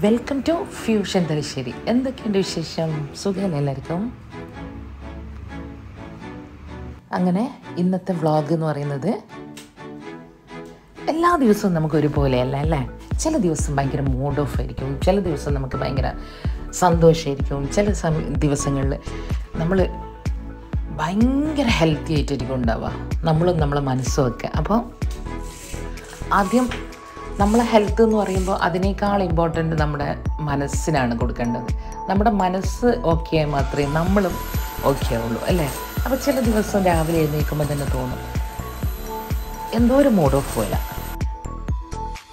Welcome to fusion Thalassery. എന്തൊക്കെയുണ്ട് വിശേഷം? സുഖം എല്ലാവർക്കും. അങ്ങനെ ഇന്നത്തെ വ്ളോഗ് എന്ന് പറയുന്നത് എല്ലാ ദിവസവും നമുക്ക് ഒരുപോലെയല്ല അല്ലേ. ചില ദിവസം ഭയങ്കര മൂഡ് ഓഫ് ആയിരിക്കും, ചില ദിവസം നമുക്ക് ഭയങ്കര സന്തോഷമായിരിക്കും, ചില ദിവസങ്ങളിൽ നമ്മൾ ഭയങ്കര ഹെൽത്തി ആയിട്ടായിരിക്കും ഉണ്ടാവുക, നമ്മളും നമ്മളെ മനസ്സും ഒക്കെ. അപ്പോൾ ആദ്യം നമ്മളെ ഹെൽത്ത് എന്ന് പറയുമ്പോൾ അതിനേക്കാൾ ഇമ്പോർട്ടൻ്റ് നമ്മുടെ മനസ്സിനാണ് കൊടുക്കേണ്ടത്. നമ്മുടെ മനസ്സ് ഓക്കെ ആയാൽ മാത്രമേ നമ്മളും ഓക്കെ ആവുള്ളൂ അല്ലേ. അപ്പോൾ ചില ദിവസം രാവിലെ എഴുന്നേൽക്കുമ്പോൾ തന്നെ തോന്നും എന്തോ ഒരു മൂഡ് ഓഫ് പോലെ.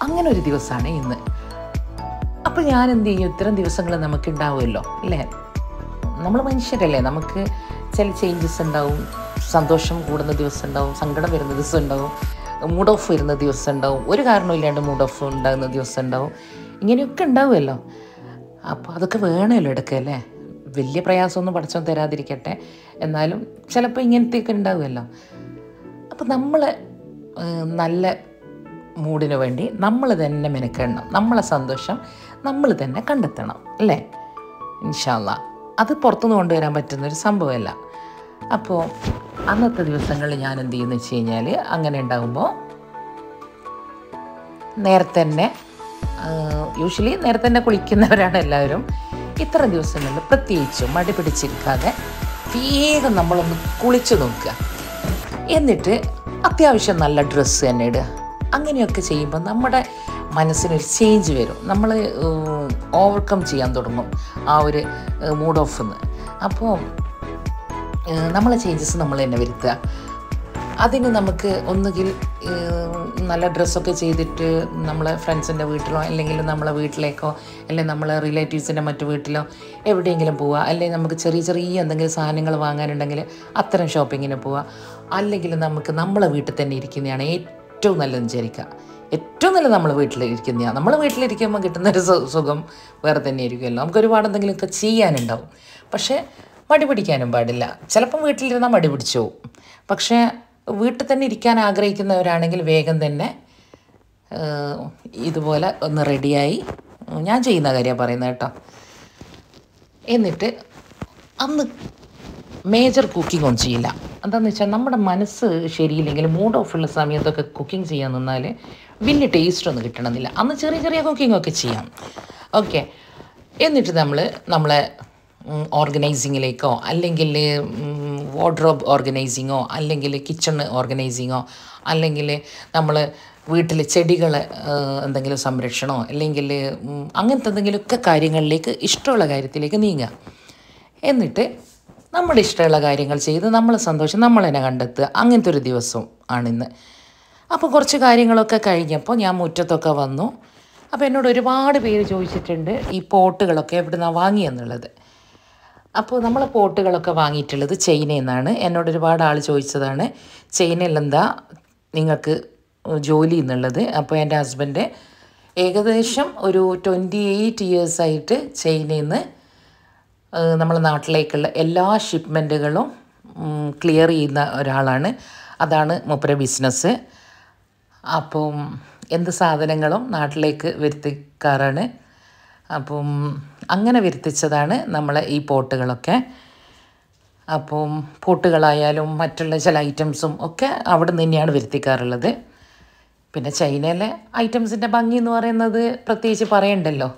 അങ്ങനെ ഒരു ദിവസമാണ് ഇന്ന്. അപ്പോൾ ഞാൻ എന്ത് ചെയ്യും, ഇത്തരം ദിവസങ്ങൾ നമുക്ക് ഉണ്ടാവുമല്ലോ അല്ലേ. നമ്മൾ മനുഷ്യരല്ലേ, നമുക്ക് ചില ചേഞ്ചസ് ഉണ്ടാവും. സന്തോഷം കൂടുന്ന ദിവസം ഉണ്ടാവും, സങ്കടം വരുന്ന ദിവസം ഉണ്ടാവും, മൂഡ് ഓഫ് വരുന്ന ദിവസം ഉണ്ടാവും, ഒരു കാരണമില്ലാണ്ട് മൂഡ് ഓഫ് ഉണ്ടാകുന്ന ദിവസം ഉണ്ടാവും. ഇങ്ങനെയൊക്കെ ഉണ്ടാവുമല്ലോ. അപ്പോൾ അതൊക്കെ വേണമല്ലോ എടുക്കല്ലേ. വലിയ പ്രയാസമൊന്നും പഠിച്ചോ തരാതിരിക്കട്ടെ, എന്നാലും ചിലപ്പോൾ ഇങ്ങനത്തെയൊക്കെ ഉണ്ടാവുമല്ലോ. അപ്പോൾ നമ്മൾ നല്ല മൂഡിന് വേണ്ടി നമ്മൾ തന്നെ മെനക്കെടണം. നമ്മളെ സന്തോഷം നമ്മൾ തന്നെ കണ്ടെത്തണം അല്ലേ. ഇൻഷാ അല്ലാഹ് അത് പുറത്തുനിന്ന് കൊണ്ടുവരാൻ പറ്റുന്നൊരു സംഭവമല്ല. അപ്പോൾ അന്നത്തെ ദിവസങ്ങളിൽ ഞാൻ എന്ത് ചെയ്യുന്നു വെച്ച് കഴിഞ്ഞാൽ, അങ്ങനെ ഉണ്ടാകുമ്പോൾ നേരത്തെ തന്നെ യൂഷ്വലി നേരത്തെ തന്നെ കുളിക്കുന്നവരാണ് എല്ലാവരും. ഇത്ര ദിവസങ്ങളിൽ പ്രത്യേകിച്ചും മടി പിടിച്ചിരിക്കാതെ വേഗം നമ്മളൊന്ന് കുളിച്ച് നോക്കുക. എന്നിട്ട് അത്യാവശ്യം നല്ല ഡ്രസ്സ് തന്നെ ഇടുക. അങ്ങനെയൊക്കെ ചെയ്യുമ്പോൾ നമ്മുടെ മനസ്സിനൊരു ചേഞ്ച് വരും. നമ്മൾ ഓവർകം ചെയ്യാൻ തുടങ്ങും ആ ഒരു മൂഡ് ഓഫ് നിന്ന്. അപ്പോൾ നമ്മളെ ചേഞ്ചസ് നമ്മൾ തന്നെ വരുത്തുക. അതിന് നമുക്ക് ഒന്നുകിൽ നല്ല ഡ്രസ്സൊക്കെ ചെയ്തിട്ട് നമ്മളെ ഫ്രണ്ട്സിൻ്റെ വീട്ടിലോ അല്ലെങ്കിൽ നമ്മളെ വീട്ടിലേക്കോ അല്ലെങ്കിൽ നമ്മളെ റിലേറ്റീവ്സിൻ്റെ മറ്റു വീട്ടിലോ എവിടെയെങ്കിലും പോവുക. അല്ലെങ്കിൽ നമുക്ക് ചെറിയ ചെറിയ എന്തെങ്കിലും സാധനങ്ങൾ വാങ്ങാനുണ്ടെങ്കിൽ അത്തരം ഷോപ്പിങ്ങിന് പോവുക. അല്ലെങ്കിൽ നമുക്ക് നമ്മളെ വീട്ടിൽ തന്നെ ഇരിക്കുന്നതാണ് ഏറ്റവും നല്ലതെന്ന് വിചാരിക്കുക. ഏറ്റവും നല്ല നമ്മൾ വീട്ടിലിരിക്കുന്നതാണ്. നമ്മൾ വീട്ടിലിരിക്കുമ്പോൾ കിട്ടുന്നൊരു സുഖം വേറെ തന്നെ ആയിരിക്കുമല്ലോ. നമുക്ക് ഒരുപാട് എന്തെങ്കിലുമൊക്കെ ചെയ്യാനുണ്ടാവും. പക്ഷേ മടി പിടിക്കാനും പാടില്ല. ചിലപ്പം വീട്ടിലിരുന്നാൽ മടി പിടിച്ചു പോകും. പക്ഷേ വീട്ടിൽ തന്നെ ഇരിക്കാൻ ആഗ്രഹിക്കുന്നവരാണെങ്കിൽ വേഗം തന്നെ ഇതുപോലെ ഒന്ന് റെഡിയായി, ഞാൻ ചെയ്യുന്ന കാര്യമാണ് പറയുന്നത് കേട്ടോ. എന്നിട്ട് അന്ന് മേജർ കുക്കിംഗ് ഒന്നും ചെയ്യില്ല. എന്താണെന്ന് വെച്ചാൽ നമ്മുടെ മനസ്സ് ശരിയില്ലെങ്കിൽ മൂഡ് ഓഫുള്ള സമയത്തൊക്കെ കുക്കിംഗ് ചെയ്യാൻ നിന്നാൽ വലിയ ടേസ്റ്റൊന്നും കിട്ടണമെന്നില്ല. അന്ന് ചെറിയ ചെറിയ കുക്കിങ്ങൊക്കെ ചെയ്യാം. ഓക്കെ. എന്നിട്ട് നമ്മളെ ഓർഗനൈസിങ്ങിലേക്കോ അല്ലെങ്കിൽ വാർഡ്രോബ് ഓർഗനൈസിങ്ങോ അല്ലെങ്കിൽ കിച്ചൺ ഓർഗനൈസിങ്ങോ അല്ലെങ്കിൽ നമ്മൾ വീട്ടിൽ ചെടികൾ എന്തെങ്കിലും സംരക്ഷണമോ അല്ലെങ്കിൽ അങ്ങനത്തെ എന്തെങ്കിലുമൊക്കെ കാര്യങ്ങളിലേക്ക്, ഇഷ്ടമുള്ള കാര്യത്തിലേക്ക് നീങ്ങുക. എന്നിട്ട് നമ്മുടെ ഇഷ്ടമുള്ള കാര്യങ്ങൾ ചെയ്ത് നമ്മളെ സന്തോഷം നമ്മൾ തന്നെ കണ്ടെത്തുക. അങ്ങനത്തെ ഒരു ദിവസം ആണിന്ന്. അപ്പോൾ കുറച്ച് കാര്യങ്ങളൊക്കെ കഴിഞ്ഞപ്പോൾ ഞാൻ മുറ്റത്തൊക്കെ വന്നു. അപ്പോൾ എന്നോട് ഒരുപാട് പേര് ചോദിച്ചിട്ടുണ്ട് ഈ പോട്ടുകളൊക്കെ എവിടെ നിന്നാണ് വാങ്ങിയെന്നുള്ളത്. അപ്പോൾ നമ്മൾ പോട്ടുകളൊക്കെ വാങ്ങിയിട്ടുള്ളത് ചൈനയിൽ നിന്നാണ്. എന്നോട് ഒരുപാട് ആൾ ചോദിച്ചതാണ് ചൈനയിൽ എന്താ നിങ്ങൾക്ക് ജോലി എന്നുള്ളത്. അപ്പോൾ എൻ്റെ ഹസ്ബൻഡ് ഏകദേശം ഒരു 28 ഇയേഴ്സായിട്ട് ചൈനയിൽ നിന്ന് നമ്മളെ നാട്ടിലേക്കുള്ള എല്ലാ ഷിപ്മെൻറ്റുകളും ക്ലിയർ ചെയ്യുന്ന ഒരാളാണ്. അതാണ് മൂപ്പരെ ബിസിനസ്. അപ്പം എന്ത് സാധനങ്ങളും നാട്ടിലേക്ക് വരുത്തിക്കാറാണ്. അപ്പം അങ്ങനെ വരുത്തിച്ചതാണ് നമ്മളെ ഈ പോട്ടുകളൊക്കെ. അപ്പം പോട്ടുകളായാലും മറ്റുള്ള ചില ഐറ്റംസും ഒക്കെ അവിടെ നിന്ന് തന്നെയാണ് വരുത്തിക്കാറുള്ളത്. പിന്നെ ചൈനയിലെ ഐറ്റംസിൻ്റെ ഭംഗി എന്ന് പറയുന്നത് പ്രത്യേകിച്ച് പറയണ്ടല്ലോ.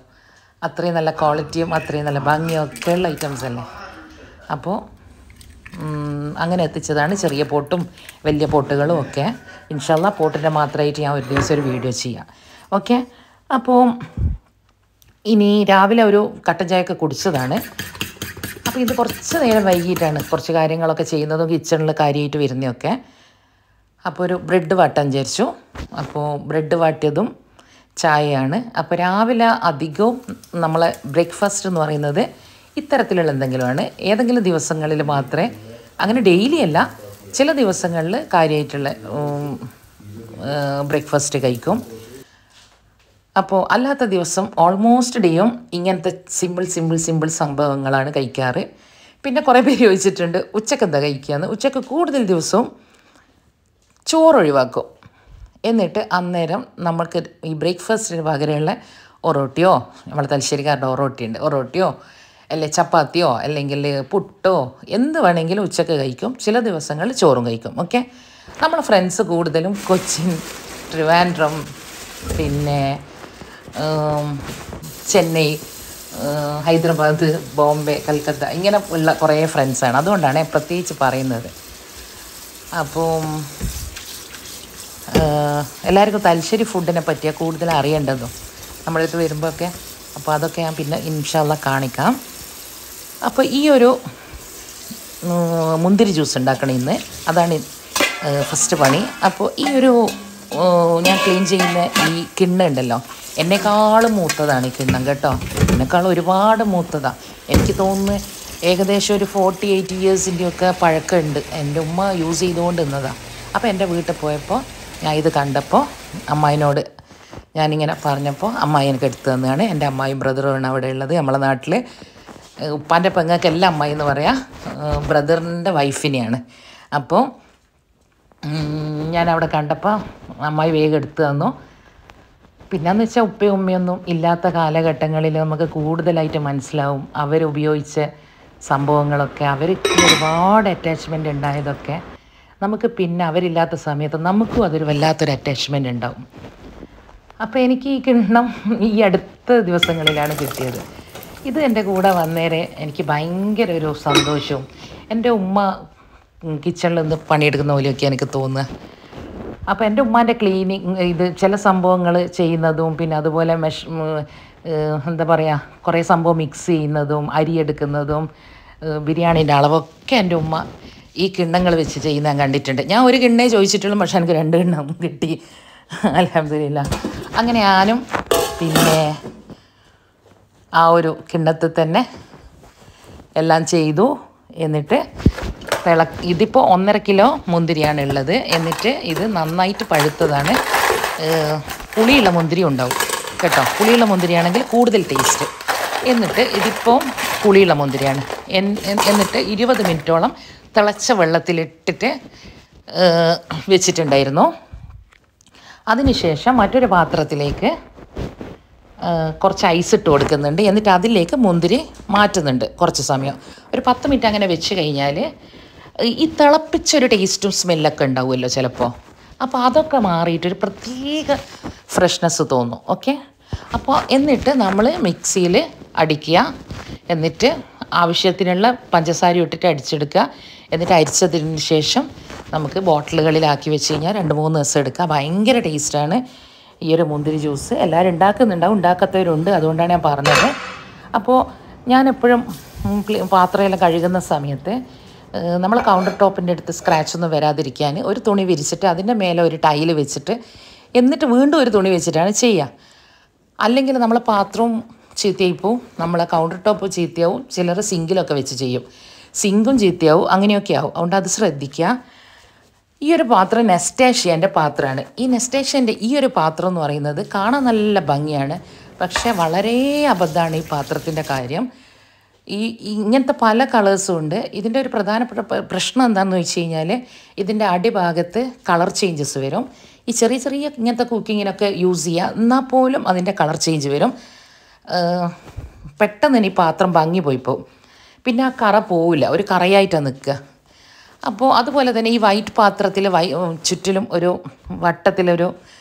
അത്രയും നല്ല ക്വാളിറ്റിയും അത്രയും നല്ല ഭംഗിയും ഒക്കെയുള്ള ഐറ്റംസ് അല്ലേ. അപ്പോൾ അങ്ങനെ എത്തിച്ചതാണ് ചെറിയ പോട്ടും വലിയ പോട്ടുകളും ഒക്കെ. ഇൻഷാ അല്ലാഹ് പോട്ടിൻ്റെ മാത്രമായിട്ട് ഞാൻ ഒരു ദിവസം ഒരു വീഡിയോ ചെയ്യാം. ഓക്കെ. അപ്പോൾ ഇനി രാവിലെ ഒരു കട്ടൻ ചായയൊക്കെ കുടിച്ചതാണ്. അപ്പോൾ ഇത് കുറച്ച് നേരം വൈകിട്ടാണ് കുറച്ച് കാര്യങ്ങളൊക്കെ ചെയ്യുന്നതും കിച്ചണിൽ കാര്യമായിട്ട് വരുന്നതൊക്കെ. അപ്പോൾ ഒരു ബ്രെഡ് വാട്ടാൻ വിചാരിച്ചു. അപ്പോൾ ബ്രെഡ് വാട്ടിയതും ചായയാണ്. അപ്പോൾ രാവിലെ അധികവും നമ്മളെ ബ്രേക്ക്ഫാസ്റ്റ് എന്ന് പറയുന്നത് ഇത്തരത്തിലുള്ള എന്തെങ്കിലുമാണ്. ഏതെങ്കിലും ദിവസങ്ങളിൽ മാത്രമേ, അങ്ങനെ ഡെയിലി അല്ല, ചില ദിവസങ്ങളിൽ കാര്യമായിട്ടുള്ള ബ്രേക്ക്ഫാസ്റ്റ് കഴിക്കും. അപ്പോൾ അല്ലാത്ത ദിവസം ഓൾമോസ്റ്റ് ഡേയും ഇങ്ങനത്തെ സിമ്പിൾ സംഭവങ്ങളാണ് കഴിക്കാറ്. പിന്നെ കുറേ പേര് ചോദിച്ചിട്ടുണ്ട് ഉച്ചക്ക് എന്താ കഴിക്കുകയെന്ന്. ഉച്ചക്ക് കൂടുതൽ ദിവസവും ചോറ് ഒഴിവാക്കും. എന്നിട്ട് അന്നേരം നമുക്ക് ഈ ബ്രേക്ക്ഫാസ്റ്റിന് പകരമുള്ള ഒറോട്ടിയോ, നമ്മളെ തലശ്ശേരിക്കാരുടെ ഒറോട്ടിയുണ്ട്, ഒറോട്ടിയോ അല്ലെ ചപ്പാത്തിയോ അല്ലെങ്കിൽ പുട്ടോ എന്ത് വേണമെങ്കിലും ഉച്ചക്ക് കഴിക്കും. ചില ദിവസങ്ങളിൽ ചോറും കഴിക്കും. ഓക്കെ, നമ്മളെ ഫ്രണ്ട്സ് കൂടുതലും കൊച്ചിൻ, ട്രിവാൻഡ്രം, പിന്നെ ചെന്നൈ, ഹൈദരാബാദ്, ബോംബെ, കൽക്കത്ത ഇങ്ങനെ ഉള്ള കുറേ ഫ്രണ്ട്സാണ്. അതുകൊണ്ടാണ് പ്രത്യേകിച്ച് പറയുന്നത്. അപ്പോൾ എല്ലാവർക്കും തലശ്ശേരി ഫുഡിനെ പറ്റിയാണ് കൂടുതൽ അറിയേണ്ടതും നമ്മുടെ അടുത്ത് വരുമ്പോഴൊക്കെ. അപ്പോൾ അതൊക്കെ ഞാൻ പിന്നെ ഇൻഷാ അല്ലാ കാണിക്കാം. അപ്പോൾ ഈ ഒരു മുന്തിരി ജ്യൂസ് ഉണ്ടാക്കണം ഇന്ന്, അതാണ് ഫസ്റ്റ് പണി. അപ്പോൾ ഈ ഒരു ഞാൻ ക്ലീൻ ചെയ്യുന്ന ഈ കിണ്ണം ഉണ്ടല്ലോ, എന്നെക്കാളും മൂത്തതാണ് ഈ കിണ്ണം കേട്ടോ. എന്നെക്കാളും ഒരുപാട് മൂത്തതാണ്. എനിക്ക് തോന്നുന്നു ഏകദേശം ഒരു 48 ഇയേഴ്സിൻ്റെയൊക്കെ പഴക്കമുണ്ട്. എൻ്റെ ഉമ്മ യൂസ് ചെയ്തുകൊണ്ട് നിന്നതാണ്. അപ്പോൾ എൻ്റെ വീട്ടിൽ പോയപ്പോൾ ഞാൻ ഇത് കണ്ടപ്പോൾ അമ്മായിനോട് ഞാനിങ്ങനെ പറഞ്ഞപ്പോൾ അമ്മായി എനിക്ക് എടുത്തു തന്നതാണ്. എൻ്റെ അമ്മായും ബ്രദറുമാണ് അവിടെ ഉള്ളത്. നമ്മളെ നാട്ടിൽ ഉപ്പാൻ്റെ പെങ്ങൾക്കെല്ലാം അമ്മായി എന്ന് പറയാം, ബ്രദറിൻ്റെ വൈഫിനെയാണ്. അപ്പോൾ ഞാൻ അവിടെ കണ്ടപ്പോൾ അമ്മായി വേഗം എടുത്തു തന്നു. പിന്നെയെന്ന് വെച്ചാൽ ഉപ്പയും ഉമ്മയൊന്നും ഇല്ലാത്ത കാലഘട്ടങ്ങളിൽ നമുക്ക് കൂടുതലായിട്ട് മനസ്സിലാവും അവരുപയോഗിച്ച സംഭവങ്ങളൊക്കെ, അവർക്ക് ഒരുപാട് അറ്റാച്ച്മെൻ്റ് ഉണ്ടായതൊക്കെ നമുക്ക് പിന്നെ അവരില്ലാത്ത സമയത്ത് നമുക്കും അതൊരു വല്ലാത്തൊരു അറ്റാച്ച്മെൻ്റ് ഉണ്ടാവും. അപ്പോൾ എനിക്ക് ഈ കിണ്ണം ഈ അടുത്ത ദിവസങ്ങളിലാണ് കിട്ടിയത്. ഇത് എൻ്റെ കൂടെ വന്നേരെ എനിക്ക് ഭയങ്കര ഒരു സന്തോഷവും, എൻ്റെ ഉമ്മ കിച്ചണിൽ നിന്ന് പണിയെടുക്കുന്ന പോലെയൊക്കെ എനിക്ക് തോന്നുക. അപ്പോൾ എൻ്റെ ഉമ്മാൻ്റെ ക്ലീനിങ് ഇത് ചില സംഭവങ്ങൾ ചെയ്യുന്നതും പിന്നെ അതുപോലെ എന്താ പറയുക കുറേ സംഭവം മിക്സ് ചെയ്യുന്നതും അരി എടുക്കുന്നതും ബിരിയാണീൻ്റെ അളവൊക്കെ എൻ്റെ ഉമ്മ ഈ കിണ്ണങ്ങൾ വെച്ച് ചെയ്യുന്ന ഞാൻ കണ്ടിട്ടുണ്ട്. ഞാൻ ഒരു കിണ്ണേ ചോദിച്ചിട്ടുള്ളൂ, പക്ഷെ എനിക്ക് 2 കിണ്ണം കിട്ടി, അൽഹംദുലില്ലാ. അങ്ങനെ ഞാനും പിന്നെ ആ ഒരു കിണ്ണത്തിൽ തന്നെ എല്ലാം ചെയ്തു. എന്നിട്ട് ഇതിപ്പോൾ 1.5 കിലോ മുന്തിരിയാണ് ഉള്ളത്. എന്നിട്ട് ഇത് നന്നായിട്ട് പഴുത്തതാണ്, പുളിയുള്ള മുന്തിരി ഉണ്ടാവും കേട്ടോ. പുളിയുള്ള മുന്തിരിയാണെങ്കിൽ കൂടുതൽ ടേസ്റ്റ്. എന്നിട്ട് ഇതിപ്പോൾ പുളിയുള്ള മുന്തിരിയാണ്. എന്നിട്ട് 20 മിനിറ്റോളം തിളച്ച വെള്ളത്തിലിട്ടിട്ട് വെച്ചിട്ടുണ്ടായിരുന്നു. അതിനുശേഷം മറ്റൊരു പാത്രത്തിലേക്ക് കുറച്ച് ഐസ് ഇട്ട് കൊടുക്കുന്നുണ്ട്. എന്നിട്ട് അതിലേക്ക് മുന്തിരി മാറ്റുന്നുണ്ട് കുറച്ച് സമയം, ഒരു 10 മിനിറ്റ് അങ്ങനെ വെച്ച് കഴിഞ്ഞാൽ ഈ തിളപ്പിച്ചൊരു ടേസ്റ്റും സ്മെല്ലൊക്കെ ഉണ്ടാവുമല്ലോ ചിലപ്പോൾ. അപ്പോൾ അതൊക്കെ മാറിയിട്ടൊരു പ്രത്യേക ഫ്രഷ്നെസ് തോന്നും. ഓക്കെ, അപ്പോൾ എന്നിട്ട് നമ്മൾ മിക്സിയിൽ അടിക്കുക. എന്നിട്ട് ആവശ്യത്തിനുള്ള പഞ്ചസാര ഇട്ടിട്ട് അടിച്ചെടുക്കുക. എന്നിട്ട് അരിച്ചതിന് ശേഷം നമുക്ക് ബോട്ടിലുകളിലാക്കി വെച്ച് കഴിഞ്ഞാൽ 2-3 ദിവസം എടുക്കുക. ഭയങ്കര ടേസ്റ്റാണ് ഈ ഒരു മുന്തിരി ജ്യൂസ്. എല്ലാവരും ഉണ്ടാക്കുന്നുണ്ടാവും, ഉണ്ടാക്കാത്തവരുണ്ട്, അതുകൊണ്ടാണ് ഞാൻ പറഞ്ഞത്. അപ്പോൾ ഞാനെപ്പോഴും പാത്രമെല്ലാം കഴുകുന്ന സമയത്ത് നമ്മൾ കൗണ്ടർ ടോപ്പിൻ്റെ അടുത്ത് സ്ക്രാച്ചൊന്നും വരാതിരിക്കാൻ ഒരു തുണി വിരിച്ചിട്ട് അതിൻ്റെ മേലെ ഒരു ടൈല് വെച്ചിട്ട് എന്നിട്ട് വീണ്ടും ഒരു തുണി വെച്ചിട്ടാണ് ചെയ്യുക. അല്ലെങ്കിൽ നമ്മളെ പാത്രവും ചീത്തയായി പോവും, നമ്മളെ കൗണ്ടർ ടോപ്പ് ചീത്തയാവും. ചിലർ സിങ്കിലൊക്കെ വെച്ച് ചെയ്യും, സിങ്കും ചീത്തയാവും, അങ്ങനെയൊക്കെ ആവും. അതുകൊണ്ട് അത് ശ്രദ്ധിക്കുക. ഈ ഒരു പാത്രം നെസ്റ്റേഷ്യൻ്റെ പാത്രമാണ്. ഈ നെസ്റ്റേഷ്യൻ്റെ ഈ ഒരു പാത്രം എന്ന് പറയുന്നത് കാണാൻ നല്ല ഭംഗിയാണ്, പക്ഷേ വളരെ അബദ്ധമാണ് ഈ പാത്രത്തിൻ്റെ കാര്യം. ഇങ്ങനത്തെ പല കളേഴ്സും ഉണ്ട്. ഇതിൻ്റെ ഒരു പ്രധാനപ്പെട്ട പ്രശ്നം എന്താണെന്ന് വെച്ച് കഴിഞ്ഞാൽ ഇതിൻ്റെ അടിഭാഗത്ത് കളർ ചേഞ്ചസ് വരും. ഈ ചെറിയ ചെറിയ ഇങ്ങനത്തെ കുക്കിങ്ങിനൊക്കെ യൂസ് ചെയ്യുക, എന്നാൽ പോലും അതിൻ്റെ കളർ ചേഞ്ച് വരും. പെട്ടെന്ന് തന്നെ ഈ പാത്രം ഭംഗി പോയിപ്പോവും. പിന്നെ ആ കറ പോവില്ല, ഒരു കറയായിട്ടാണ് നിൽക്കുക. അപ്പോൾ അതുപോലെ തന്നെ ഈ വൈറ്റ് പാത്രത്തിൽ ചുറ്റിലും ഒരു വട്ടത്തിലൊരു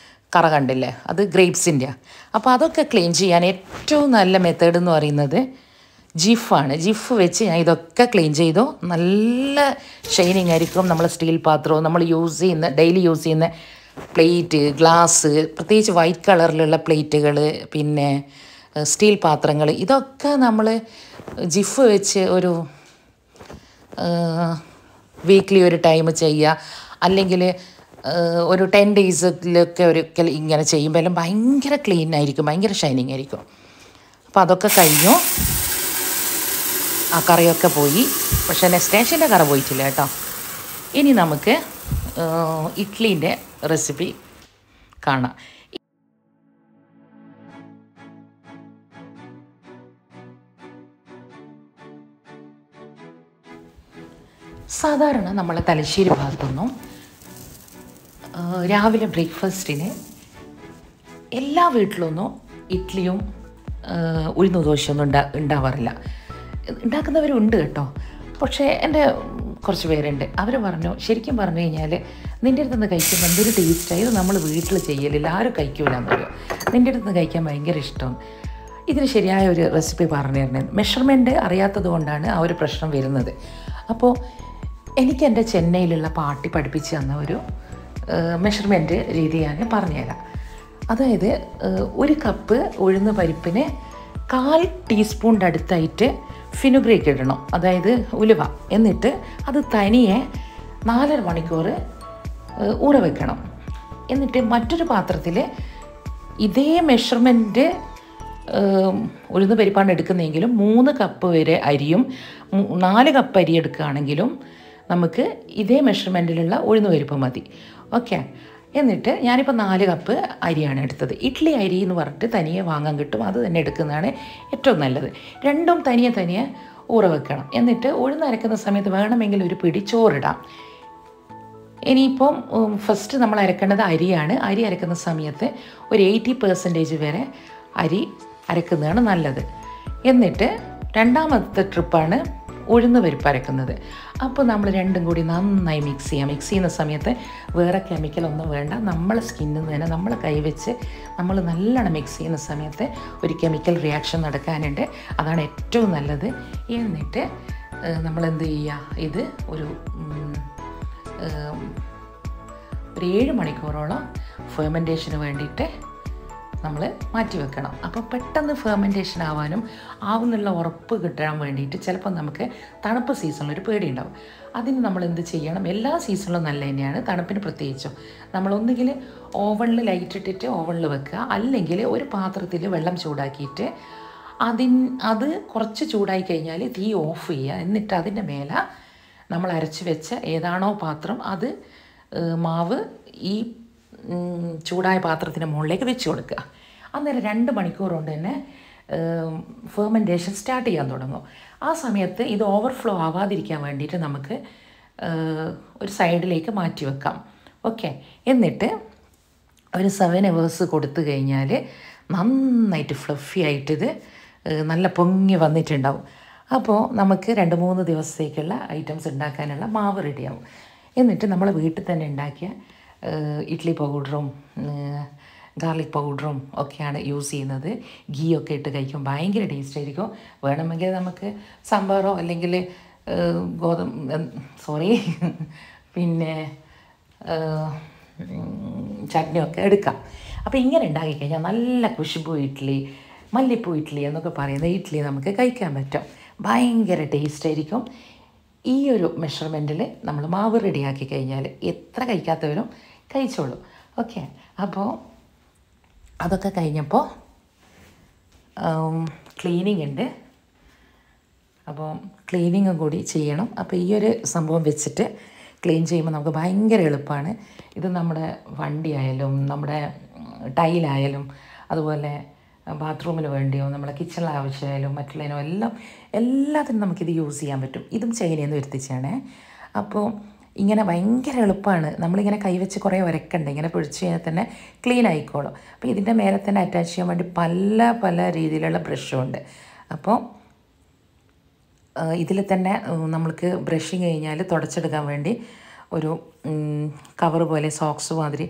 കറ കണ്ടില്ലേ, അത് ഗ്രേപ്സിൻ്റെയാണ്. അപ്പോൾ അതൊക്കെ ക്ലീൻ ചെയ്യാൻ ഏറ്റവും നല്ല മെത്തേഡ് എന്ന് പറയുന്നത് ജിഫാണ്. ജിഫ് വെച്ച് ഞാൻ ഇതൊക്കെ ക്ലീൻ ചെയ്തു. നല്ല ഷൈനിങ് ആയിരിക്കും. നമ്മൾ സ്റ്റീൽ പാത്രവും നമ്മൾ ഡെയിലി യൂസ് ചെയ്യുന്ന പ്ലേറ്റ്, ഗ്ലാസ്, പ്രത്യേകിച്ച് വൈറ്റ് കളറിലുള്ള പ്ലേറ്റുകൾ, പിന്നെ സ്റ്റീൽ പാത്രങ്ങൾ, ഇതൊക്കെ നമ്മൾ ജിഫ് വെച്ച് ഒരു വീക്ക്ലി ഒരു ടൈം ചെയ്യുക. അല്ലെങ്കിൽ ഒരു 10 ഡേയ്സിലൊക്കെ ഒരിക്കൽ ഇങ്ങനെ ചെയ്യുമ്പോൾ എല്ലാം ഭയങ്കര ക്ലീൻ ആയിരിക്കും, ഭയങ്കര ഷൈനിങ് ആയിരിക്കും. അപ്പോൾ അതൊക്കെ കഴിഞ്ഞു, ആ കറിയൊക്കെ പോയി. പക്ഷേ നെസ്റ്റേഷ്യൻ്റെ കറ പോയിട്ടില്ല കേട്ടോ. ഇനി നമുക്ക് ഇഡ്ഡലീൻ്റെ റെസിപ്പി കാണാം. സാധാരണ നമ്മളെ തലശ്ശേരി ഭാഗത്തൊന്നും രാവിലെ ബ്രേക്ക്ഫാസ്റ്റിന് എല്ലാ വീട്ടിലൊന്നും ഇഡ്ഡലിയും ഉഴുന്ന് ദോശയൊന്നും ഉണ്ടാവാറില്ല. ഉണ്ടാക്കുന്നവരുണ്ട് കേട്ടോ. പക്ഷേ എൻ്റെ കുറച്ച് പേരുണ്ട്, അവർ പറഞ്ഞു, ശരിക്കും പറഞ്ഞു കഴിഞ്ഞാൽ നിൻ്റെ അടുത്ത് നിന്ന് കഴിക്കുമ്പോൾ എന്തൊരു ടേസ്റ്റാണ്, ഇത് നമ്മൾ വീട്ടിൽ ചെയ്യലില്ല, ആരും കഴിക്കൂല എന്നറിയോ, നിൻ്റെ അടുത്ത് നിന്ന് കഴിക്കാൻ ഭയങ്കര ഇഷ്ടം. ഇതിന് ശരിയായ ഒരു റെസിപ്പി പറഞ്ഞു തരണേ. മെഷർമെൻറ്റ് അറിയാത്തത് കൊണ്ടാണ് ആ ഒരു പ്രശ്നം വരുന്നത്. അപ്പോൾ എനിക്ക് എൻ്റെ ചെന്നൈയിലുള്ള പാട്ടി പഠിപ്പിച്ച് തന്ന ഒരു മെഷർമെൻറ്റ് രീതി ഞാൻ പറഞ്ഞുതരാം. അതായത് 1 കപ്പ് ഉഴുന്ന് പരിപ്പിന് 1/4 ടീസ്പൂണിൻ്റെ അടുത്തായിട്ട് ഫിനുഗ്രേക്ക് ഇടണം, അതായത് ഉലുവ. എന്നിട്ട് അത് തനിയെ 4.5 മണിക്കൂർ ഊറ വെക്കണം. എന്നിട്ട് മറ്റൊരു പാത്രത്തിൽ ഇതേ മെഷർമെൻറ്റ് ഉഴുന്ന് പരിപ്പാണ് എടുക്കുന്നതെങ്കിലും 3 കപ്പ് വരെ അരിയും 4 കപ്പ് അരി എടുക്കുകയാണെങ്കിലും നമുക്ക് ഇതേ മെഷർമെൻറ്റിലുള്ള ഉഴുന്ന് പരിപ്പ് മതി. ഓക്കെ. എന്നിട്ട് ഞാനിപ്പോൾ 4 കപ്പ് അരിയാണ് എടുത്തത്. ഇഡ്ഡലി അരി എന്ന് പറഞ്ഞിട്ട് തനിയെ വാങ്ങാൻ കിട്ടും, അത് തന്നെ എടുക്കുന്നതാണ് ഏറ്റവും നല്ലത്. രണ്ടും തനിയെ ഊറ വെക്കണം. എന്നിട്ട് ഉഴുന്ന് അരക്കുന്ന സമയത്ത് വേണമെങ്കിൽ ഒരു പിടി ചോറിടാം. ഇനിയിപ്പം ഫസ്റ്റ് നമ്മൾ അരക്കേണ്ടത് അരിയാണ്. അരി അരക്കുന്ന സമയത്ത് ഒരു 80% വരെ അരി അരക്കുന്നതാണ് നല്ലത്. എന്നിട്ട് രണ്ടാമത്തെ ട്രിപ്പാണ് ഉഴുന്ന് പരിപ്പ് അരക്കുന്നത്. അപ്പോൾ നമ്മൾ രണ്ടും കൂടി നന്നായി മിക്സ് ചെയ്യാം. മിക്സ് ചെയ്യുന്ന സമയത്ത് വേറെ കെമിക്കലൊന്നും വേണ്ട, നമ്മളെ സ്കിന്നിൽ നിന്ന് തന്നെ നമ്മൾ കൈവച്ച് നമ്മൾ നല്ലോണം മിക്സ് ചെയ്യുന്ന സമയത്ത് ഒരു കെമിക്കൽ റിയാക്ഷൻ നടക്കാനുണ്ട്, അതാണ് ഏറ്റവും നല്ലത്. എന്നിട്ട് നമ്മളെന്ത് ചെയ്യുക, ഇത് ഒരു 7 മണിക്കൂറോളം ഫെർമെൻറ്റേഷന് വേണ്ടിയിട്ട് നമ്മൾ മാറ്റി വെക്കണം. അപ്പോൾ പെട്ടെന്ന് ഫെർമെൻറ്റേഷൻ ആവുന്നുള്ള ഉറപ്പ് കിട്ടാൻ വേണ്ടിയിട്ട് ചിലപ്പോൾ നമുക്ക് തണുപ്പ് സീസണിലൊരു പേടിയുണ്ടാവും. അതിന് നമ്മൾ എന്ത് ചെയ്യണം, എല്ലാ സീസണിലും നല്ല തന്നെയാണ്, തണുപ്പിന് പ്രത്യേകിച്ചും നമ്മളൊന്നുകിൽ ഓവണിൽ ലൈറ്റ് ഇട്ടിട്ട് ഓവണിൽ വെക്കുക, അല്ലെങ്കിൽ ഒരു പാത്രത്തിൽ വെള്ളം ചൂടാക്കിയിട്ട് അത് കുറച്ച് ചൂടായി കഴിഞ്ഞാൽ തീ ഓഫ് ചെയ്യുക. എന്നിട്ട് അതിൻ്റെ മേലെ നമ്മൾ അരച്ച് വെച്ച ഏതാണോ പാത്രം അത് മാവ് ഈ ചൂടായ പാത്രത്തിൻ്റെ മുകളിലേക്ക് വെച്ച് കൊടുക്കുക. അന്നേരം 2 മണിക്കൂർ കൊണ്ട് തന്നെ ഫെർമെൻറ്റേഷൻ സ്റ്റാർട്ട് ചെയ്യാൻ തുടങ്ങും. ആ സമയത്ത് ഇത് ഓവർഫ്ലോ ആവാതിരിക്കാൻ വേണ്ടിയിട്ട് നമുക്ക് ഒരു സൈഡിലേക്ക് മാറ്റി വെക്കാം. ഓക്കെ. എന്നിട്ട് ഒരു 7 hours കൊടുത്തു കഴിഞ്ഞാൽ നന്നായിട്ട് ഫ്ലഫി ആയിട്ടിത് നല്ല പൊങ്ങി വന്നിട്ടുണ്ടാവും. അപ്പോൾ നമുക്ക് 2-3 ദിവസത്തേക്കുള്ള ഐറ്റംസ് ഉണ്ടാക്കാനുള്ള മാവ് റെഡിയാവും. എന്നിട്ട് നമ്മൾ വീട്ടിൽ തന്നെ ഉണ്ടാക്കിയ ഇഡ്ഡലി പൗഡറും ഗാർലിക് പൗഡറും ഒക്കെയാണ് യൂസ് ചെയ്യുന്നത്. ഗീ ഒക്കെ ഇട്ട് കഴിക്കും, ഭയങ്കര ടേസ്റ്റ് ആയിരിക്കും. വേണമെങ്കിൽ നമുക്ക് സാമ്പാറോ അല്ലെങ്കിൽ പിന്നെ ചട്നിയൊക്കെ എടുക്കാം. അപ്പോൾ ഇങ്ങനെ ഉണ്ടാക്കി കഴിഞ്ഞാൽ നല്ല ഖുശ്ബു ഇഡ്ഡലി, മല്ലിപ്പൂ ഇഡ്ഡലി എന്നൊക്കെ പറയുന്ന ഇഡ്ഡലി നമുക്ക് കഴിക്കാൻ പറ്റും. ഭയങ്കര ടേസ്റ്റ് ആയിരിക്കും. ഈ ഒരു മെഷർമെൻറ്റിൽ നമ്മൾ മാവ് റെഡിയാക്കി കഴിഞ്ഞാൽ എത്ര കഴിക്കാത്തവരും കഴിച്ചോളൂ. ഓക്കെ. അപ്പോൾ അതൊക്കെ കഴിഞ്ഞപ്പോൾ ക്ലീനിങ് ഉണ്ട്. അപ്പോൾ ക്ലീനിങ്ങും കൂടി ചെയ്യണം. അപ്പോൾ ഈ ഒരു സംഭവം വെച്ചിട്ട് ക്ലീൻ ചെയ്യുമ്പോൾ നമുക്ക് ഭയങ്കര എളുപ്പമാണ്. ഇത് നമ്മുടെ വണ്ടിയായാലും നമ്മുടെ ടൈലായാലും അതുപോലെ ബാത്റൂമിന് വേണ്ടിയോ നമ്മളെ കിച്ചണിൽ ആവശ്യമായാലും മറ്റുള്ളതിനോ എല്ലാത്തിനും നമുക്കിത് യൂസ് ചെയ്യാൻ പറ്റും. ഇതും ചൈനയിൽ നിന്ന് വരുത്തിച്ചാണേ. അപ്പോൾ ഇങ്ങനെ ഭയങ്കര എളുപ്പമാണ്. നമ്മളിങ്ങനെ കൈവച്ച് കുറേ ഉരക്കണ്ട, ഇങ്ങനെ പൊഴിച്ച് കഴിഞ്ഞാൽ തന്നെ ക്ലീൻ ആയിക്കോളും. അപ്പോൾ ഇതിൻ്റെ മേലെ തന്നെ അറ്റാച്ച് ചെയ്യാൻ വേണ്ടി പല രീതിയിലുള്ള ബ്രഷും ഉണ്ട്. അപ്പോൾ ഇതിൽ തന്നെ നമ്മൾക്ക് ബ്രഷിങ് കഴിഞ്ഞാൽ തുടച്ചെടുക്കാൻ വേണ്ടി ഒരു കവർ പോലെ സോക്സ് മാതിരി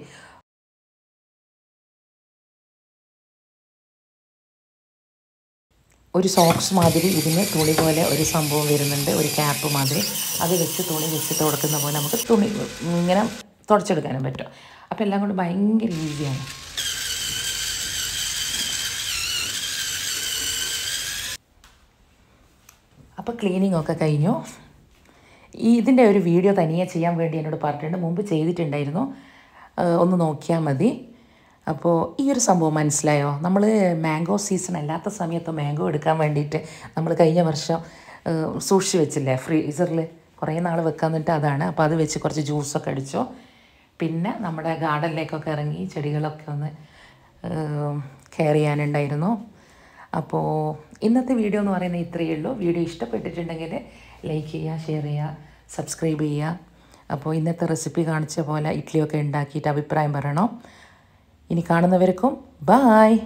ഇതിന് തുണി പോലെ ഒരു സംഭവം വരുന്നുണ്ട്, ഒരു ക്യാപ്പ് മാതിരി. അത് വെച്ച് തുണി വെച്ച് തുടക്കുന്ന പോലെ നമുക്ക് തുണി ഇങ്ങനെ തുടച്ചെടുക്കാനും പറ്റും. അപ്പോൾ എല്ലാം കൊണ്ട് ഭയങ്കര ഈസിയാണ്. അപ്പോൾ ക്ലീനിങ് ഒക്കെ കഴിഞ്ഞു. ഇതിൻ്റെ ഒരു വീഡിയോ തനിയെ ചെയ്യാൻ വേണ്ടി എന്നോട് പറഞ്ഞിട്ടുണ്ട്, മുമ്പ് ചെയ്തിട്ടുണ്ടായിരുന്നു, ഒന്ന് നോക്കിയാൽ മതി. അപ്പോൾ ഈ ഒരു സംഭവം മനസ്സിലായോ? നമ്മൾ മാംഗോ സീസൺ അല്ലാത്ത സമയത്ത് മാംഗോ എടുക്കാൻ വേണ്ടിയിട്ട് നമ്മൾ കഴിഞ്ഞ വർഷം സൂക്ഷിച്ച് വെച്ചില്ലേ ഫ്രീസറിൽ, കുറേ നാൾ വെക്കാൻ വേണ്ടിയിട്ട് അതാണ്. അപ്പോൾ അത് വെച്ച് കുറച്ച് ജ്യൂസൊക്കെ അടിച്ചു. പിന്നെ നമ്മുടെ ഗാർഡനിലേക്കൊക്കെ ഇറങ്ങി ചെടികളൊക്കെ ഒന്ന് കെയർ ചെയ്യാനുണ്ടായിരുന്നു. അപ്പോൾ ഇന്നത്തെ വീഡിയോ എന്ന് പറയുന്നത് ഇത്രയേ ഉള്ളൂ. വീഡിയോ ഇഷ്ടപ്പെട്ടിട്ടുണ്ടെങ്കിൽ ലൈക്ക് ചെയ്യുക, ഷെയർ ചെയ്യുക, സബ്സ്ക്രൈബ് ചെയ്യുക. അപ്പോൾ ഇന്നത്തെ റെസിപ്പി കാണിച്ച പോലെ ഇഡ്ഡലിയൊക്കെ ഉണ്ടാക്കിയിട്ട് അഭിപ്രായം പറയണം. ഇനി കാണുന്നവർക്കും ബായ്.